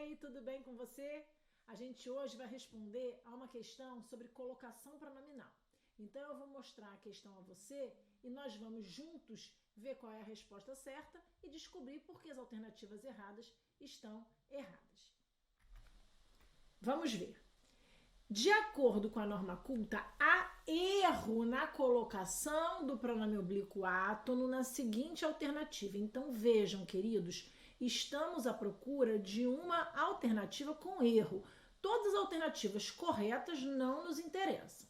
Oi, tudo bem com você? A gente hoje vai responder a uma questão sobre colocação pronominal. Então eu vou mostrar a questão a você e nós vamos juntos ver qual é a resposta certa e descobrir por que as alternativas erradas estão erradas. Vamos ver. De acordo com a norma culta, há erro na colocação do pronome oblíquo átono na seguinte alternativa. Então vejam, queridos, estamos à procura de uma alternativa com erro. Todas as alternativas corretas não nos interessam.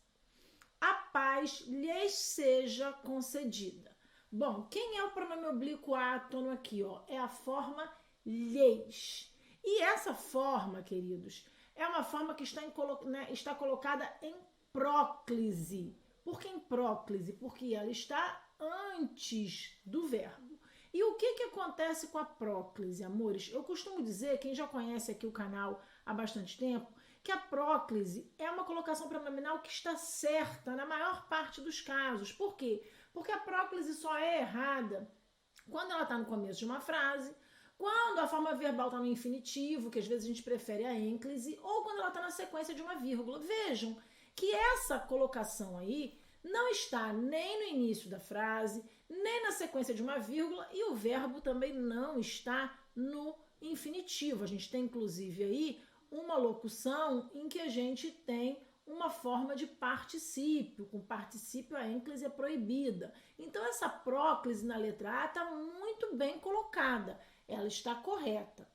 A paz lhes seja concedida. Bom, quem é o pronome oblíquo átono aqui? Ó? É a forma lhes. E essa forma, queridos, é uma forma que está colocada em próclise. Por que em próclise? Porque ela está antes do verbo. E o que acontece com a próclise, amores? Eu costumo dizer, quem já conhece aqui o canal há bastante tempo, que a próclise é uma colocação pronominal que está certa na maior parte dos casos. Por quê? Porque a próclise só é errada quando ela está no começo de uma frase, quando a forma verbal está no infinitivo, que às vezes a gente prefere a ênclise, ou quando ela está na sequência de uma vírgula. Vejam que essa colocação aí não está nem no início da frase, nem na sequência de uma vírgula, e o verbo também não está no infinitivo. A gente tem, inclusive, aí uma locução em que a gente tem uma forma de particípio. Com particípio, a ênclise é proibida. Então, essa próclise na letra A está muito bem colocada. Ela está correta.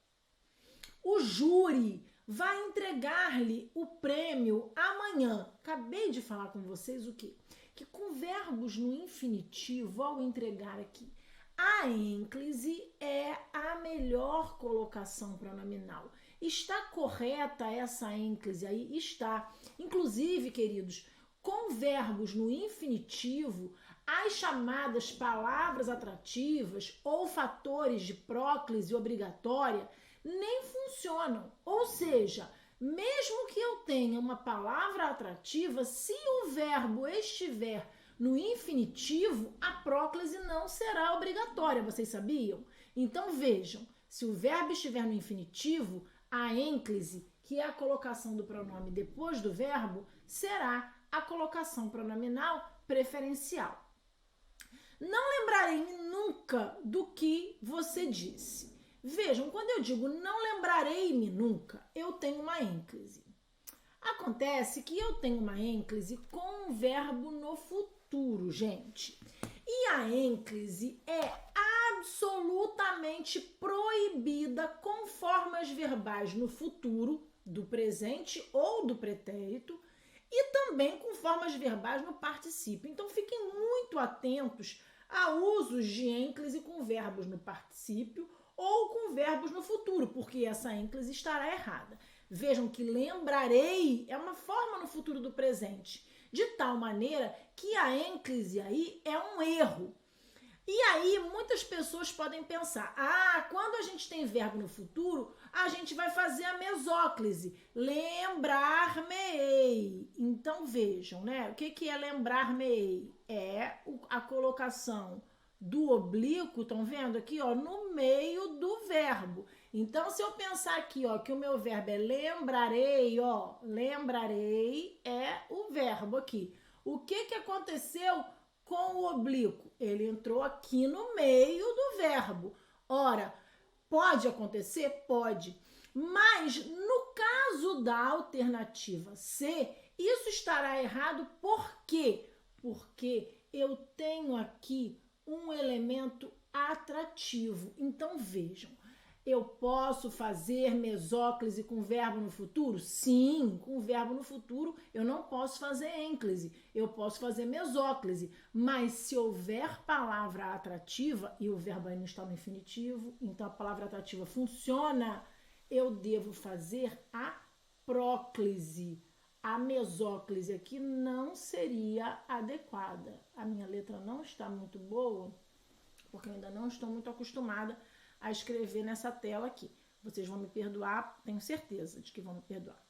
O júri vai entregar-lhe o prêmio amanhã. Acabei de falar com vocês o quê? Que com verbos no infinitivo, ao entregar aqui, a ênclise é a melhor colocação pronominal. Está correta essa ênclise aí? Está. Inclusive, queridos, com verbos no infinitivo, as chamadas palavras atrativas ou fatores de próclise obrigatória nem funcionam. Ou seja, mesmo que eu tenha uma palavra atrativa, se o verbo estiver no infinitivo, a próclise não será obrigatória, vocês sabiam? Então vejam, se o verbo estiver no infinitivo, a ênclise, que é a colocação do pronome depois do verbo, será a colocação pronominal preferencial. Não lembrarei-me nunca do que você disse. Vejam, quando eu digo não lembrarei-me nunca, eu tenho uma ênclise. Acontece que eu tenho uma ênclise com um verbo no futuro, gente. E a ênclise é absolutamente proibida com formas verbais no futuro, do presente ou do pretérito, e também com formas verbais no particípio. Então fiquem muito atentos a usos de ênclise com verbos no particípio ou com verbos no futuro, porque essa ênclise estará errada. Vejam que lembrarei é uma forma no futuro do presente, de tal maneira que a ênclise aí é um erro. E aí muitas pessoas podem pensar, quando a gente tem verbo no futuro, a gente vai fazer a mesóclise, lembrar-me-ei. Então vejam, né? O que é lembrar-me-ei? É a colocação do oblíquo, estão vendo aqui, ó, no meio do verbo. Então, se eu pensar aqui, ó, que o meu verbo é lembrarei, ó, lembrarei é o verbo aqui. O que aconteceu com o oblíquo? Ele entrou aqui no meio do verbo. Ora, pode acontecer? Pode. Mas no caso da alternativa C, isso estará errado por quê? Porque eu tenho aqui um elemento atrativo. Então vejam, eu posso fazer mesóclise com verbo no futuro? Sim, com verbo no futuro eu não posso fazer ênclise, eu posso fazer mesóclise, mas se houver palavra atrativa, e o verbo aí não está no infinitivo, então a palavra atrativa funciona, eu devo fazer a próclise. A mesóclise aqui não seria adequada. A minha letra não está muito boa, porque eu ainda não estou muito acostumada a escrever nessa tela aqui. Vocês vão me perdoar, tenho certeza de que vão me perdoar.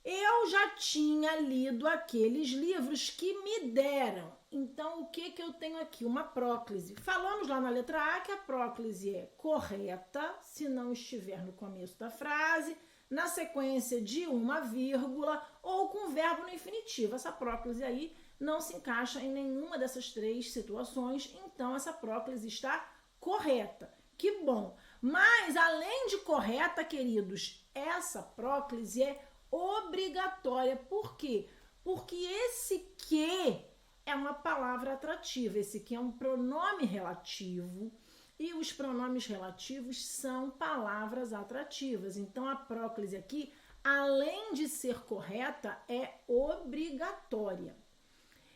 Eu já tinha lido aqueles livros que me deram. Então, o que eu tenho aqui? Uma próclise. Falamos lá na letra A que a próclise é correta se não estiver no começo da frase, na sequência de uma vírgula ou com verbo no infinitivo. Essa próclise aí não se encaixa em nenhuma dessas três situações, então essa próclise está correta. Que bom! Mas, além de correta, queridos, essa próclise é obrigatória. Por quê? Porque esse que é uma palavra atrativa. Esse que é um pronome relativo e os pronomes relativos são palavras atrativas. Então, a próclise aqui, além de ser correta, é obrigatória.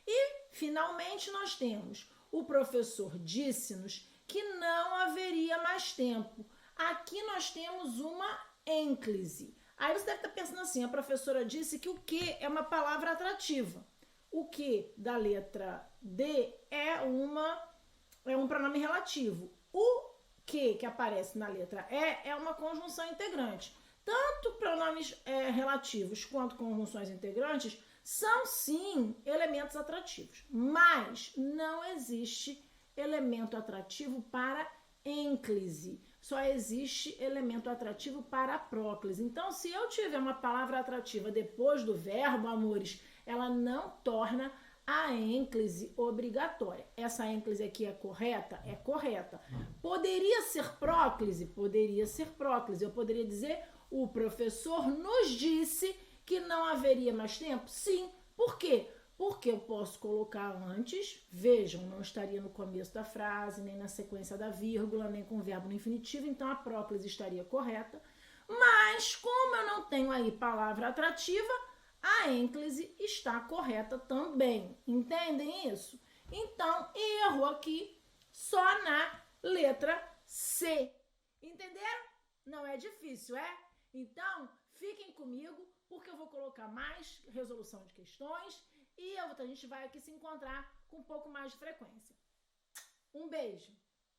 E, finalmente, nós temos: o professor disse-nos que não haveria mais tempo. Aqui nós temos uma ênclise. Aí você deve estar pensando assim: a professora disse que o que é uma palavra atrativa. O que da letra D é um pronome relativo. O que aparece na letra E é uma conjunção integrante. Tanto pronomes relativos quanto conjunções integrantes são, sim, elementos atrativos. Mas não existe elemento atrativo para ênclise. Só existe elemento atrativo para a próclise. Então, se eu tiver uma palavra atrativa depois do verbo, amores, ela não torna a ênclise obrigatória. Essa ênclise aqui é correta? É correta. Poderia ser próclise? Poderia ser próclise. Eu poderia dizer: o professor nos disse que não haveria mais tempo? Sim. Por quê? Porque eu posso colocar antes, vejam, não estaria no começo da frase, nem na sequência da vírgula, nem com o verbo no infinitivo, então a próclise estaria correta. Mas, como eu não tenho aí palavra atrativa, a ênclise está correta também. Entendem isso? Então, erro aqui só na letra C. Entenderam? Não é difícil, é? Então, fiquem comigo, porque eu vou colocar mais resolução de questões e a gente vai aqui se encontrar com um pouco mais de frequência. Um beijo!